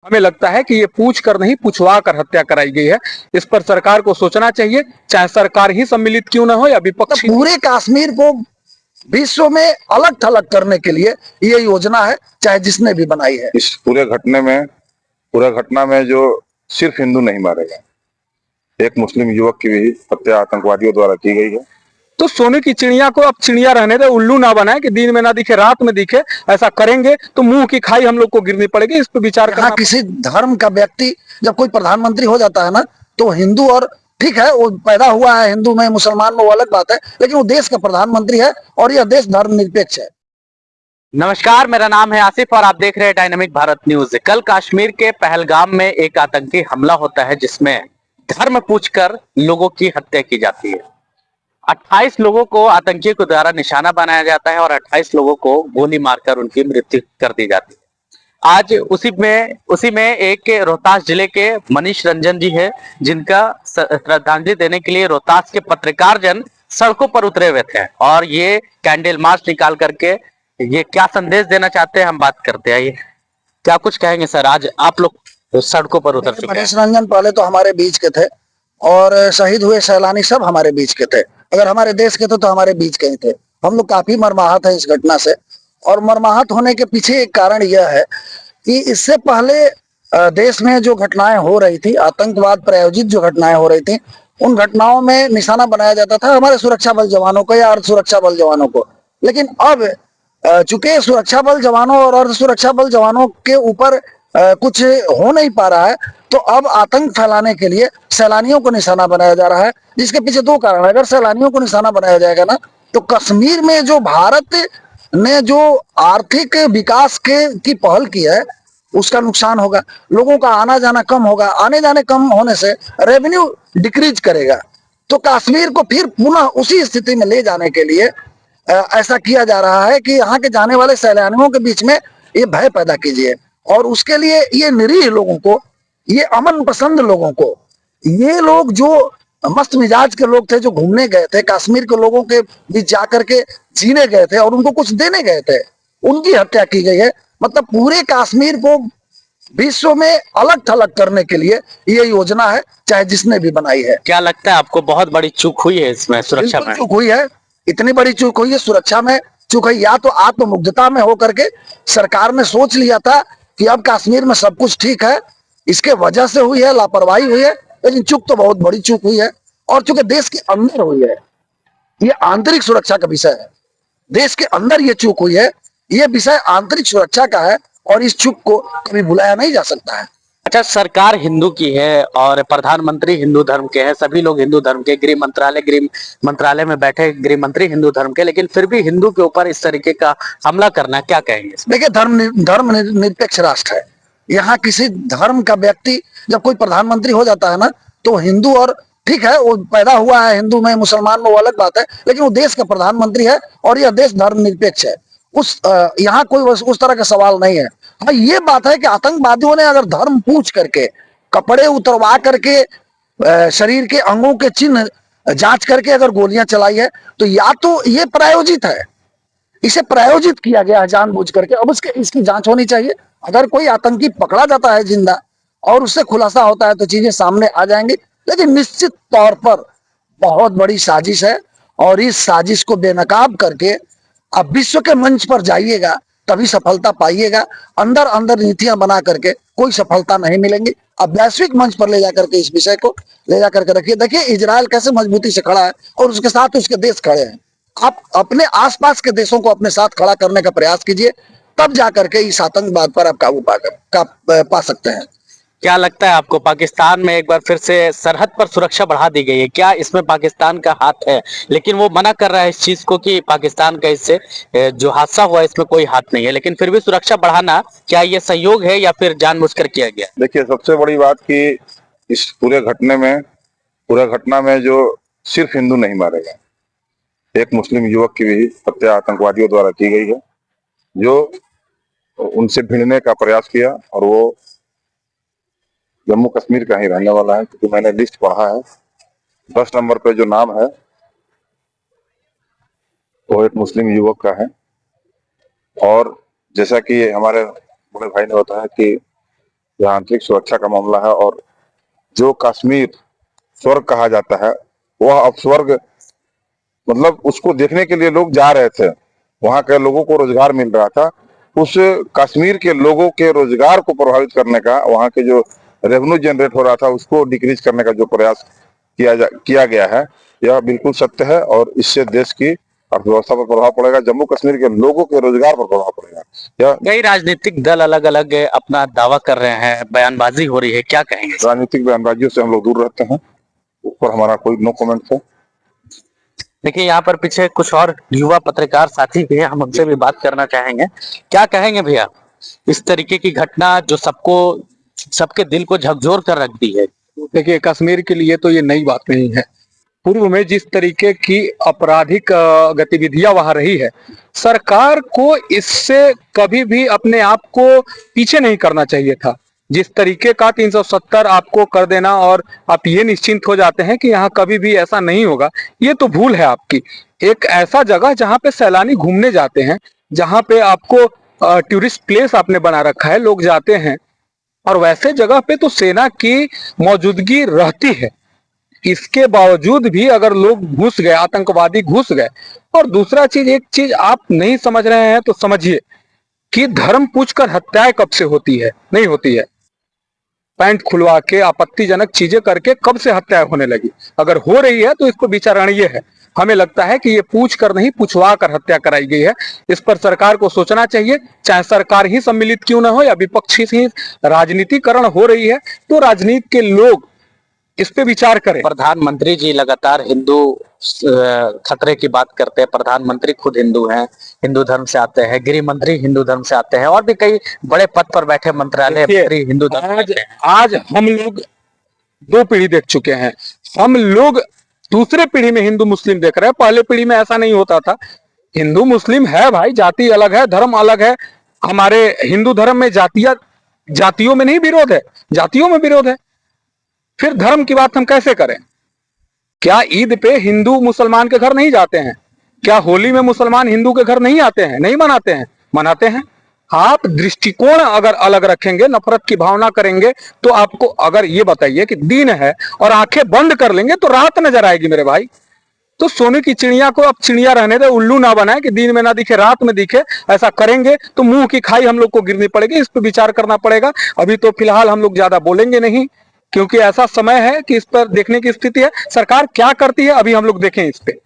हमें लगता है कि ये पूछ कर नहीं पूछवा कर हत्या कराई गई है। इस पर सरकार को सोचना चाहिए, चाहे सरकार ही सम्मिलित क्यों न हो या विपक्ष ही। पूरे कश्मीर को विश्व में अलग थलग करने के लिए ये योजना है, चाहे जिसने भी बनाई है। इस पूरे घटना में जो सिर्फ हिंदू नहीं मारे गए, एक मुस्लिम युवक की भी हत्या आतंकवादियों द्वारा की गई है। तो सोने की चिड़िया को अब चिड़िया रहने दे, उल्लू ना बनाए कि दिन में ना दिखे रात में दिखे। ऐसा करेंगे तो मुंह की खाई हम लोग को गिरनी पड़ेगी। इस पर विचार करना। किसी धर्म का व्यक्ति जब कोई प्रधानमंत्री हो जाता है ना, तो हिंदू, और ठीक है वो पैदा हुआ है हिंदू में मुसलमान में वो अलग बात है, लेकिन वो देश का प्रधानमंत्री है और यह देश धर्मनिरपेक्ष है। नमस्कार, मेरा नाम है आसिफ और आप देख रहे हैं डायनामिक भारत न्यूज। कल कश्मीर के पहलगाम में एक आतंकी हमला होता है जिसमें धर्म पूछकर लोगों की हत्या की जाती है। 28 लोगों को आतंकियों के द्वारा निशाना बनाया जाता है और 28 लोगों को गोली मारकर उनकी मृत्यु कर दी जाती है। आज उसी में एक रोहतास जिले के मनीष रंजन जी है, जिनका श्रद्धांजलि देने के लिए रोहतास के पत्रकार जन सड़कों पर उतरे हुए थे और ये कैंडल मार्च निकाल करके ये क्या संदेश देना चाहते हैं हम बात करते हैं। ये क्या कुछ कहेंगे सर, आज आप लोग सड़कों पर उतर चुके हैं। मनीष रंजन पहले तो हमारे बीच के थे और शहीद हुए सैलानी सब हमारे बीच के थे। अगर हमारे देश के थे तो हमारे बीच के ही थे। हम लोग काफी मर्माहत है इस घटना से, और मर्माहत होने के पीछे एक कारण यह है कि इससे पहले देश में जो घटनाएं हो रही थी, आतंकवाद प्रायोजित जो घटनाएं हो रही थी, उन घटनाओं में निशाना बनाया जाता था हमारे सुरक्षा बल जवानों को या अर्ध सुरक्षा बल जवानों को। लेकिन अब चूंकि सुरक्षा बल जवानों और अर्ध सुरक्षा बल जवानों के ऊपर कुछ हो नहीं पा रहा है, तो अब आतंक फैलाने के लिए सैलानियों को निशाना बनाया जा रहा है, जिसके पीछे दो कारण है। अगर सैलानियों को निशाना बनाया जाएगा ना, तो कश्मीर में जो भारत ने जो आर्थिक विकास की पहल की है उसका नुकसान होगा। लोगों का आना जाना कम होगा, आने जाने कम होने से रेवेन्यू डिक्रीज करेगा। तो कश्मीर को फिर पुनः उसी स्थिति में ले जाने के लिए ऐसा किया जा रहा है कि यहाँ के जाने वाले सैलानियों के बीच में ये भय पैदा कीजिए, और उसके लिए ये निरीह लोगों को, ये अमन पसंद लोगों को, ये लोग जो मस्त मिजाज के लोग थे, जो घूमने गए थे कश्मीर के लोगों के बीच जाकर के जीने गए थे और उनको कुछ देने गए थे, उनकी हत्या की गई है। मतलब पूरे कश्मीर को विश्व में अलग थलग करने के लिए ये योजना है, चाहे जिसने भी बनाई है। क्या लगता है आपको बहुत बड़ी चूक हुई है इसमें, सुरक्षा में? चूक हुई है, इतनी बड़ी चूक हुई है, सुरक्षा में चूक है। या तो आत्ममुग्धता में होकर के सरकार ने सोच लिया था कि अब कश्मीर में सब कुछ ठीक है, इसके वजह से हुई है, लापरवाही हुई है, लेकिन चूक तो बहुत बड़ी चूक हुई है। और चूंकि देश के अंदर हुई है, ये आंतरिक सुरक्षा का विषय है, देश के अंदर ये चूक हुई है, ये विषय आंतरिक सुरक्षा का है और इस चूक को कभी भुलाया नहीं जा सकता है। अच्छा, सरकार हिंदू की है और प्रधानमंत्री हिंदू धर्म के हैं, सभी लोग हिंदू धर्म के, गृह मंत्रालय में बैठे गृह मंत्री हिंदू धर्म के, लेकिन फिर भी हिंदू के ऊपर इस तरीके का हमला करना, क्या कहेंगे? देखिए, धर्म निरपेक्ष राष्ट्र है। यहाँ किसी धर्म का व्यक्ति जब कोई प्रधानमंत्री हो जाता है ना, तो हिंदू, और ठीक है वो पैदा हुआ है हिंदू में मुसलमान में वो अलग बात है, लेकिन वो देश का प्रधानमंत्री है और यह देश धर्मनिरपेक्ष है। यहाँ कोई उस तरह का सवाल नहीं है। हाँ, ये बात है कि आतंकवादियों ने अगर धर्म पूछ करके, कपड़े उतरवा करके, शरीर के अंगों के चिन्ह जांच करके अगर गोलियां चलाई है, तो या तो ये प्रायोजित है, इसे प्रायोजित किया गया है जानबूझ करके। अब इसकी जांच होनी चाहिए। अगर कोई आतंकी पकड़ा जाता है जिंदा और उससे खुलासा होता है तो चीजें सामने आ जाएंगी, लेकिन निश्चित तौर पर बहुत बड़ी साजिश है, और इस साजिश को बेनकाब करके अब विश्व के मंच पर जाइएगा तभी सफलता पाइएगा। अंदर अंदर नीतियां बना करके कोई सफलता नहीं मिलेंगी। अब वैश्विक मंच पर ले जाकर के इस विषय को ले जाकर के रखिए। देखिए इजराइल कैसे मजबूती से खड़ा है और उसके साथ उसके देश खड़े हैं। आप अपने आसपास के देशों को अपने साथ खड़ा करने का प्रयास कीजिए, तब जाकर के इस आतंकवाद पर आप काबू पा सकते हैं। क्या लगता है आपको, पाकिस्तान में एक बार फिर से सरहद पर सुरक्षा बढ़ा दी गई है, क्या इसमें पाकिस्तान का हाथ है? लेकिन वो मना कर रहा है इस चीज को कि पाकिस्तान का इससे जो हादसा हुआ इसमें कोई हाथ नहीं है, लेकिन फिर भी सुरक्षा बढ़ाना, क्या ये सहयोग है या फिर जानबूझकर किया गया? देखिए, सबसे बड़ी बात कि इस पूरे घटना में जो सिर्फ हिंदू नहीं मारे गए, एक मुस्लिम युवक की भी हत्या आतंकवादियों द्वारा की गई है, जो उनसे भिड़ने का प्रयास किया, और वो जम्मू कश्मीर का ही रहने वाला है। क्योंकि मैंने लिस्ट पढ़ा है, 10 नंबर पे जो नाम है वो एक मुस्लिम युवक का है। और जैसा कि हमारे बड़े भाई ने बताया कि यहाँ आंतरिक सुरक्षा का मामला है। और जो कश्मीर स्वर्ग कहा जाता है, वह अब स्वर्ग मतलब उसको देखने के लिए लोग जा रहे थे, वहां के लोगों को रोजगार मिल रहा था। उस कश्मीर के लोगों के रोजगार को प्रभावित करने का, वहां के जो रेवेन्यू जनरेट हो रहा था उसको डिक्रीज करने का जो प्रयास किया गया है, यह बिल्कुल सत्य है। और इससे देश की अर्थव्यवस्था पर प्रभाव पड़ेगा, जम्मू कश्मीर के लोगों के रोजगार पर प्रभाव पड़ेगा। यह कई राजनीतिक दल अलग अलग अपना दावा कर रहे हैं, बयानबाजी हो रही है, क्या कहेंगे? राजनीतिक बयानबाजियों से हम लोग दूर रहते हैं, उस पर हमारा कोई नो कमेंट है। देखिए यहाँ पर पीछे कुछ और युवा पत्रकार साथी भी हैं, हम उनसे भी बात करना चाहेंगे। क्या कहेंगे भैया इस तरीके की घटना जो सबके दिल को झकझोर कर रख दी है? देखिए, कश्मीर के लिए तो ये नई बात नहीं है। पूर्व में जिस तरीके की आपराधिक गतिविधियां वहां रही है, सरकार को इससे कभी भी अपने आप को पीछे नहीं करना चाहिए था। जिस तरीके का 370 आपको कर देना और आप ये निश्चिंत हो जाते हैं कि यहाँ कभी भी ऐसा नहीं होगा, ये तो भूल है आपकी। एक ऐसा जगह जहाँ पे सैलानी घूमने जाते हैं, जहाँ पे आपको टूरिस्ट प्लेस आपने बना रखा है, लोग जाते हैं, और वैसे जगह पे तो सेना की मौजूदगी रहती है। इसके बावजूद भी अगर लोग घुस गए, आतंकवादी घुस गए। और दूसरा चीज, एक चीज आप नहीं समझ रहे हैं तो समझिए कि धर्म पूछकर हत्याएं कब से होती है? नहीं होती है। पैंट खुलवा के आपत्तिजनक चीजें करके कब से हत्याएं होने लगी? अगर हो रही है तो इसको विचारणीय है। हमें लगता है कि ये पूछ कर नहीं, पूछवा कर हत्या कराई गई है। इस पर सरकार को सोचना चाहिए, चाहे सरकार ही सम्मिलित क्यों ना हो या विपक्ष ही। राजनीतिकरण हो रही है तो राजनीति के लोग इस पे विचार करें। प्रधानमंत्री जी लगातार हिंदू खतरे की बात करते हैं। प्रधानमंत्री खुद हिंदू हैं, हिंदू धर्म से आते हैं। गृह मंत्री हिंदू धर्म से आते हैं और भी कई बड़े पद पर बैठे मंत्रालय मंत्री हिंदू धर्म से हैं। आज हम लोग 2 पीढ़ी देख चुके हैं। हम लोग दूसरे पीढ़ी में हिंदू मुस्लिम देख रहे हैं। पहले पीढ़ी में ऐसा नहीं होता था। हिंदू मुस्लिम है भाई, जाति अलग है, धर्म अलग है। हमारे हिंदू धर्म में जातियों में नहीं विरोध है, जातियों में विरोध है। फिर धर्म की बात हम कैसे करें? क्या ईद पे हिंदू मुसलमान के घर नहीं जाते हैं? क्या होली में मुसलमान हिंदू के घर नहीं आते हैं? नहीं मनाते हैं? मनाते हैं। आप दृष्टिकोण अगर अलग रखेंगे, नफरत की भावना करेंगे, तो आपको अगर ये बताइए कि दिन है और आंखें बंद कर लेंगे तो रात नजर आएगी मेरे भाई। तो सोने की चिड़िया को अब चिड़िया रहने दे, उल्लू ना बनाए कि दिन में ना दिखे रात में दिखे। ऐसा करेंगे तो मुंह की खाई हम लोग को गिरनी पड़ेगी। इस पर विचार करना पड़ेगा। अभी तो फिलहाल हम लोग ज्यादा बोलेंगे नहीं, क्योंकि ऐसा समय है कि इस पर देखने की स्थिति है। सरकार क्या करती है अभी हम लोग देखें इस पे।